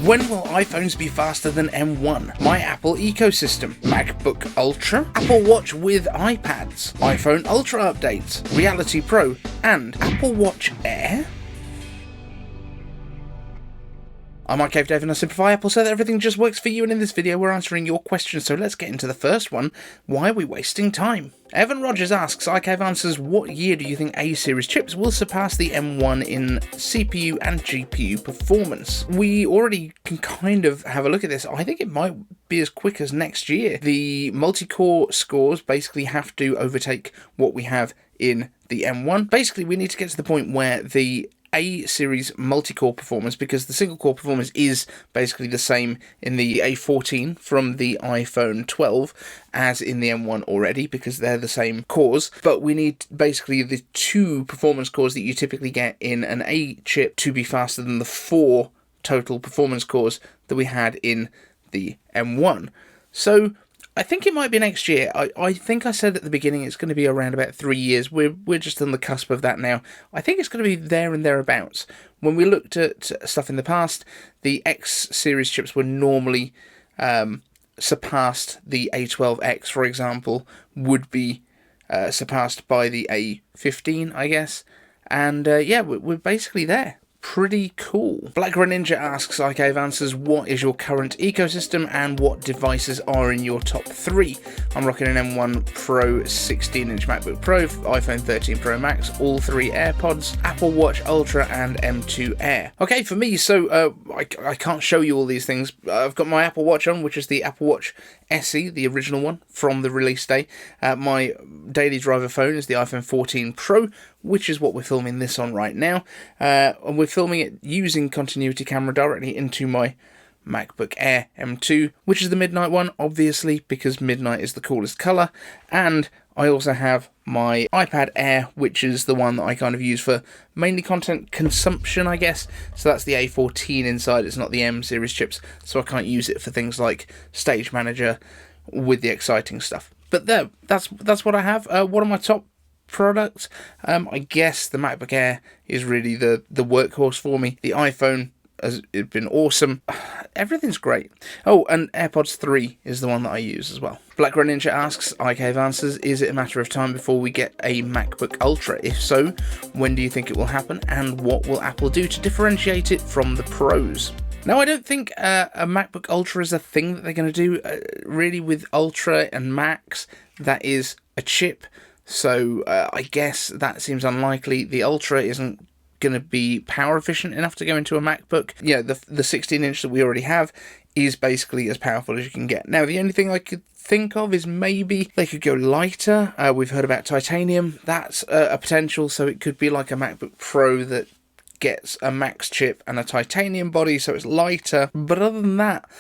When will iPhones be faster than M1? My Apple ecosystem. MacBook Ultra? Apple Watch with iPads? iPhone Ultra updates? Reality Pro? And Apple Watch Air? I'm Cave Dave and I simplify Apple so that everything just works for you, and in this video we're answering your questions, so let's get into the first one. Why are we wasting time? Evan Rodgers asks, iCave answers, what year do you think A-series chips will surpass the M1 in CPU and GPU performance? We already can kind of have a look at this. I think it might be as quick as next year. The multi-core scores basically have to overtake what we have in the M1. Basically, we need to get to the point where the A-series multi-core performance, because the single-core performance is basically the same in the A14 from the iPhone 12 as in the M1 already, because they're the same cores, but we need basically the two performance cores that you typically get in an A chip to be faster than the 4 total performance cores that we had in the M1. So I think it might be next year. I think I said at the beginning it's going to be around about 3 years. We're just on the cusp of that now. I think it's going to be there and thereabouts. When we looked at stuff in the past, the X series chips were normally surpassed. The A12X, for example, would be surpassed by the A15, I guess. And yeah, we're basically there. Pretty cool. Blkgreninja asks, iCave answers, what is your current ecosystem and what devices are in your top 3? I'm rocking an M1 Pro 16-inch MacBook Pro, iPhone 13 Pro Max, all 3 AirPods, Apple Watch Ultra and M2 Air. Okay, for me, so I can't show you all these things. I've got my Apple Watch on, which is the Apple Watch SE, the original one from the release day. My daily driver phone is the iPhone 14 Pro, which is what we're filming this on right now. And we're filming it using continuity camera directly into my MacBook Air M2, which is the midnight one, obviously, because midnight is the coolest colour. And I also have my iPad Air, which is the one that I kind of use for mainly content consumption, I guess. So that's the A14 inside, it's not the M series chips, so I can't use it for things like Stage Manager with the exciting stuff. But there, that's what I have. What are my top products? I guess the MacBook Air is really the workhorse for me. The iPhone has been awesome. Everything's great. Oh, and AirPods 3 is the one that I use as well. Blkgreninja asks, iCave answers, is it a matter of time before we get a MacBook Ultra? If so, when do you think it will happen, and what will Apple do to differentiate it from the Pros? Now, I don't think a MacBook Ultra is a thing that they're going to do. Really, with Ultra and Max, that is a chip. So I guess that seems unlikely. The Ultra isn't going to be power efficient enough to go into a MacBook. Yeah, the 16-inch that we already have is basically as powerful as you can get. Now, the only thing I could think of is maybe they could go lighter. We've heard about titanium. That's a potential, so it could be like a MacBook Pro that gets a Max chip and a titanium body, so it's lighter. But other than that,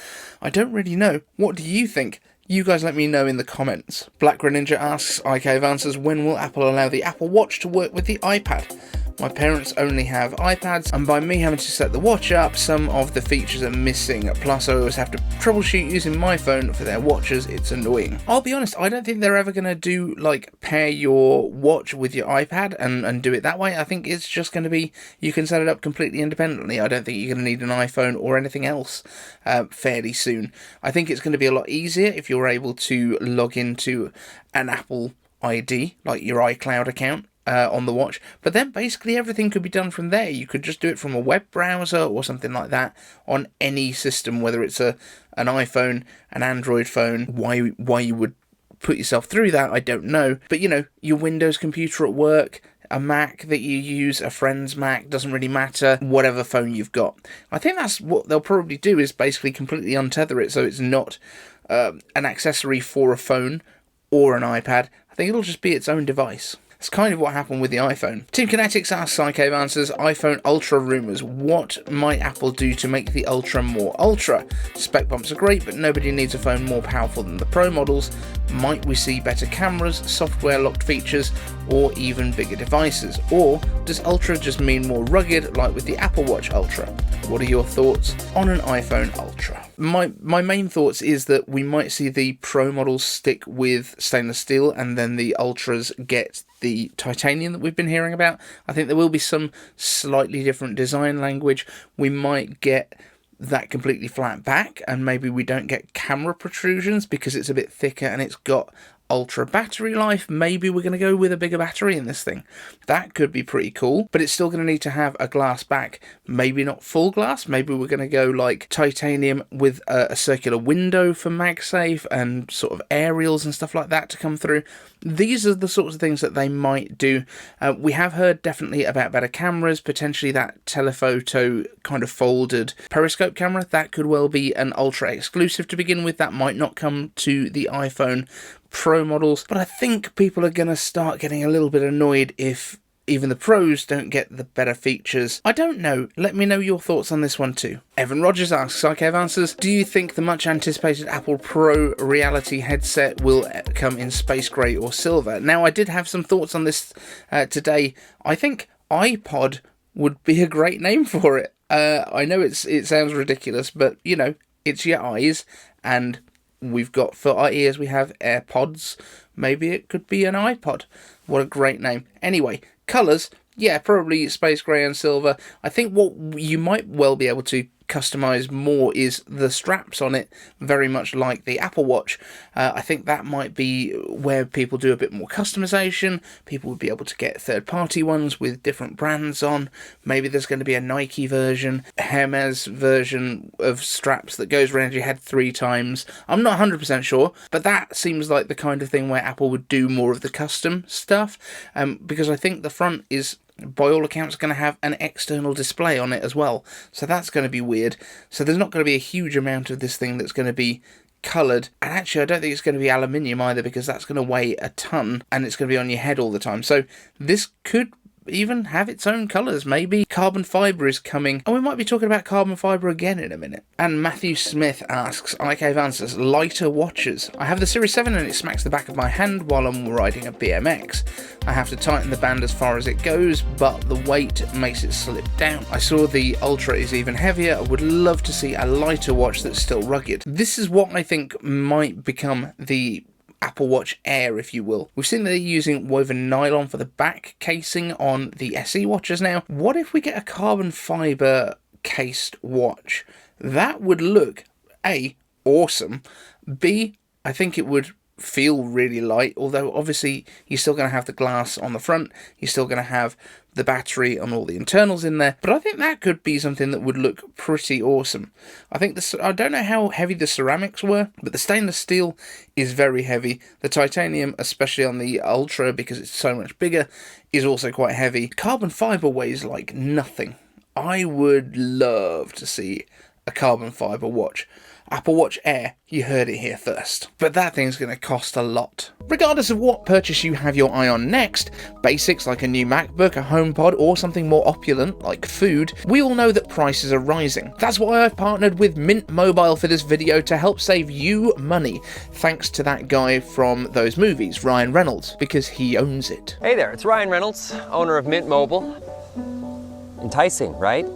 I don't really know. What do you think? You guys let me know in the comments. Blkgreninja asks, iCave answers, when will Apple allow the Apple Watch to work with the iPad? My parents only have iPads, and by me having to set the watch up, some of the features are missing. Plus, I always have to troubleshoot using my phone for their watches. It's annoying. I'll be honest, I don't think they're ever going to do, like, pair your watch with your iPad and do it that way. I think it's just going to be, you can set it up completely independently. I don't think you're going to need an iPhone or anything else fairly soon. I think it's going to be a lot easier if you're able to log into an Apple ID, like your iCloud account, on the watch, but then basically everything could be done from there. You could just do it from a web browser or something like that on any system, whether it's an iPhone, an Android phone. Why you would put yourself through that, I don't know. But you know, your Windows computer at work, a Mac that you use, a friend's Mac, doesn't really matter, whatever phone you've got. I think that's what they'll probably do, is basically completely untether it so it's not an accessory for a phone or an iPad. I think it'll just be its own device. It's kind of what happened with the iPhone. Team Kinetics asks, iCave answers, iPhone Ultra rumours. What might Apple do to make the Ultra more Ultra? Spec bumps are great, but nobody needs a phone more powerful than the Pro models. Might we see better cameras, software locked features, or even bigger devices? Or does Ultra just mean more rugged, like with the Apple Watch Ultra? What are your thoughts on an iPhone Ultra? My main thoughts is that we might see the Pro models stick with stainless steel, and then the Ultras get the titanium that we've been hearing about. I think there will be some slightly different design language. We might get that completely flat back, and maybe we don't get camera protrusions because it's a bit thicker and it's got ultra battery life. Maybe we're going to go with a bigger battery in this thing. That could be pretty cool, but it's still going to need to have a glass back. Maybe not full glass. Maybe we're going to go like titanium with a circular window for MagSafe and sort of aerials and stuff like that to come through. These are the sorts of things that they might do. We have heard definitely about better cameras, potentially that telephoto kind of folded periscope camera. That could well be an Ultra exclusive to begin with. That might not come to the iPhone Pro models, but I think people are going to start getting a little bit annoyed if even the Pros don't get the better features. I don't know. Let me know your thoughts on this one too. Evan Rodgers asks, iCave Answers, do you think the much anticipated Apple Pro reality headset will come in space grey or silver? Now, I did have some thoughts on this today. I think iPod would be a great name for it. I know it sounds ridiculous, but you know, it's your eyes, and we've got for our ears we have AirPods. Maybe it could be an iPod. What a great name. Anyway, colours, yeah, probably space grey and silver. I think what you might well be able to customize more is the straps on it, very much like the Apple Watch. I think that might be where people do a bit more customization. People would be able to get third-party ones with different brands on. Maybe there's going to be a Nike version, a Hermes version of straps that goes around your head 3 times. I'm not 100% sure, but that seems like the kind of thing where Apple would do more of the custom stuff, because I think the front is, by all accounts, going to have an external display on it as well. So that's going to be weird. So there's not going to be a huge amount of this thing that's going to be coloured. And actually, I don't think it's going to be aluminium either, because that's going to weigh a ton and it's going to be on your head all the time. So this could even have its own colours. Maybe carbon fibre is coming, and we might be talking about carbon fibre again in a minute. And Matthew Smith asks, iCave Answers, lighter watches. I have the Series 7 and it smacks the back of my hand while I'm riding a BMX. I have to tighten the band as far as it goes, but the weight makes it slip down. I saw the Ultra is even heavier. I would love to see a lighter watch that's still rugged. This is what I think might become the Apple Watch Air, if you will. We've seen that they're using woven nylon for the back casing on the SE watches now. What if we get a carbon fibre cased watch? That would look, A, awesome. B, I think it would feel really light, although obviously you're still going to have the glass on the front, you're still going to have the battery and all the internals in there, but I think that could be something that would look pretty awesome. I think this, I don't know how heavy the ceramics were, but the stainless steel is very heavy. The titanium, especially on the Ultra because it's so much bigger, is also quite heavy. Carbon fibre weighs like nothing. I would love to see a carbon fibre watch. Apple Watch Air, you heard it here first. But that thing's going to cost a lot. Regardless of what purchase you have your eye on next, basics like a new MacBook, a HomePod, or something more opulent like food, we all know that prices are rising. That's why I've partnered with Mint Mobile for this video to help save you money, thanks to that guy from those movies, Ryan Reynolds, because he owns it. Hey there, it's Ryan Reynolds, owner of Mint Mobile. Enticing, right?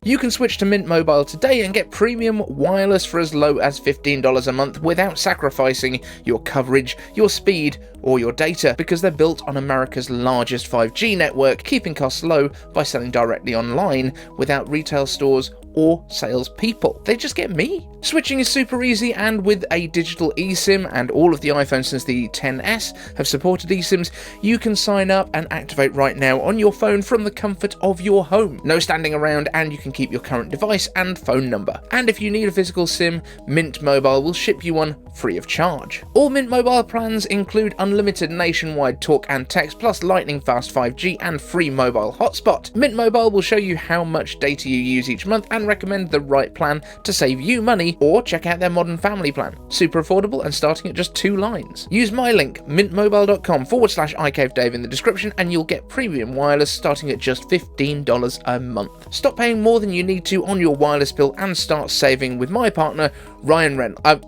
You can switch to Mint Mobile today and get premium wireless for as low as $15 a month without sacrificing your coverage, your speed, or your data, because they're built on America's largest 5G network, keeping costs low by selling directly online without retail stores or salespeople. They just get me. Switching is super easy, and with a digital eSIM, and all of the iPhones since the XS have supported eSIMs, you can sign up and activate right now on your phone from the comfort of your home. No standing around, and you can keep your current device and phone number. And if you need a physical SIM, Mint Mobile will ship you one free of charge. All Mint Mobile plans include unlimited nationwide talk and text, plus lightning fast 5G and free mobile hotspot. Mint Mobile will show you how much data you use each month and recommend the right plan to save you money, or check out their modern family plan. Super affordable and starting at just 2 lines. Use my link, mintmobile.com/iCaveDave in the description, and you'll get premium wireless starting at just $15 a month. Stop paying more than you need to on your wireless bill and start saving with my partner, Ryan Reynolds.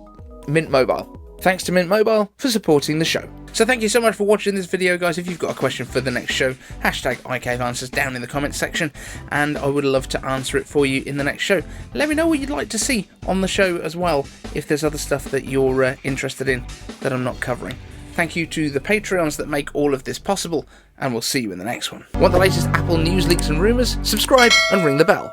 Mint Mobile. Thanks to Mint Mobile for supporting the show. So thank you so much for watching this video, guys. If you've got a question for the next show, hashtag iCaveAnswers down in the comments section, and I would love to answer it for you in the next show. Let me know what you'd like to see on the show as well, if there's other stuff that you're interested in that I'm not covering. Thank you to the Patreons that make all of this possible, and we'll see you in the next one. Want the latest Apple news, leaks and rumours? Subscribe and ring the bell.